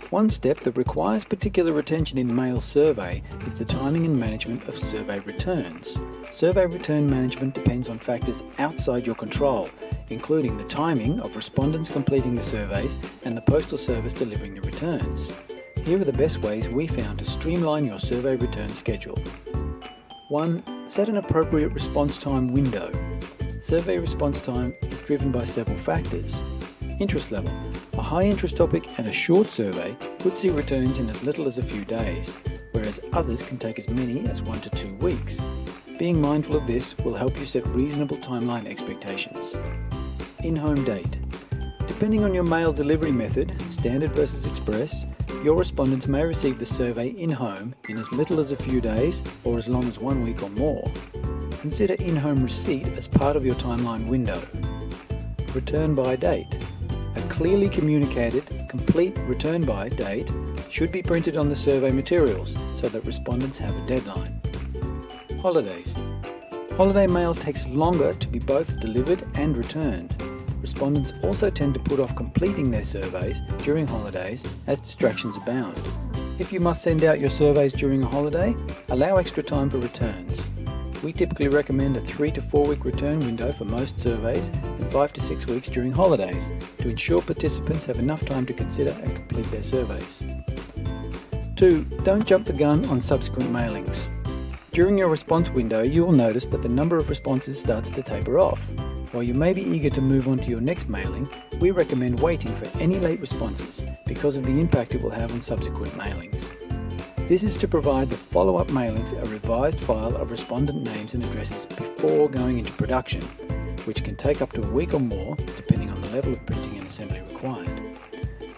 One step that requires particular attention in mail survey is the timing and management of survey returns. Survey return management depends on factors outside your control, including the timing of respondents completing the surveys and the postal service delivering the returns. Here are the best ways we found to streamline your survey return schedule. 1. Set an appropriate response time window. Survey response time is driven by several factors. Interest level. A high interest topic and a short survey could see returns in as little as a few days, whereas others can take as many as 1 to 2 weeks. Being mindful of this will help you set reasonable timeline expectations. In-home date. Depending on your mail delivery method, standard versus express, your respondents may receive the survey in-home in as little as a few days or as long as 1 week or more. Consider in-home receipt as part of your timeline window. Return by date. A clearly communicated, complete return by date should be printed on the survey materials so that respondents have a deadline. Holidays. Holiday mail takes longer to be both delivered and returned. Respondents also tend to put off completing their surveys during holidays as distractions abound. If you must send out your surveys during a holiday, allow extra time for returns. We typically recommend a 3 to 4 week return window for most surveys and 5 to 6 weeks during holidays to ensure participants have enough time to consider and complete their surveys. 2. Don't jump the gun on subsequent mailings. During your response window, you will notice that the number of responses starts to taper off. While you may be eager to move on to your next mailing, we recommend waiting for any late responses because of the impact it will have on subsequent mailings. This is to provide the follow-up mailings a revised file of respondent names and addresses before going into production, which can take up to a week or more depending on the level of printing and assembly required.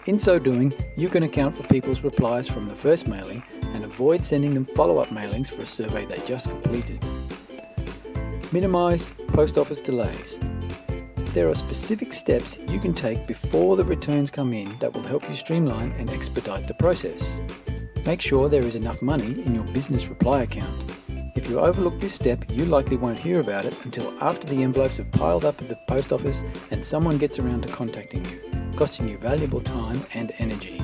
In so doing, you can account for people's replies from the first mailing and avoid sending them follow-up mailings for a survey they just completed. Minimise post office delays. There are specific steps you can take before the returns come in that will help you streamline and expedite the process. Make sure there is enough money in your business reply account. If you overlook this step, you likely won't hear about it until after the envelopes have piled up at the post office and someone gets around to contacting you, costing you valuable time and energy.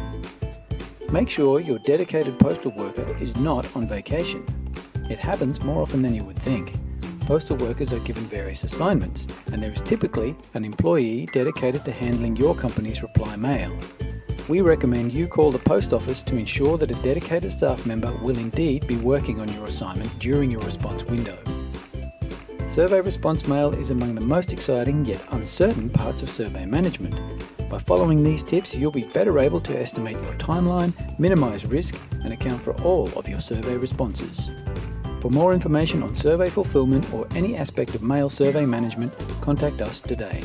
Make sure your dedicated postal worker is not on vacation. It happens more often than you would think. Postal workers are given various assignments, and there is typically an employee dedicated to handling your company's reply mail. We recommend you call the post office to ensure that a dedicated staff member will indeed be working on your assignment during your response window. Survey response mail is among the most exciting yet uncertain parts of survey management. By following these tips, you'll be better able to estimate your timeline, minimise risk, and account for all of your survey responses. For more information on survey fulfillment or any aspect of mail survey management, contact us today.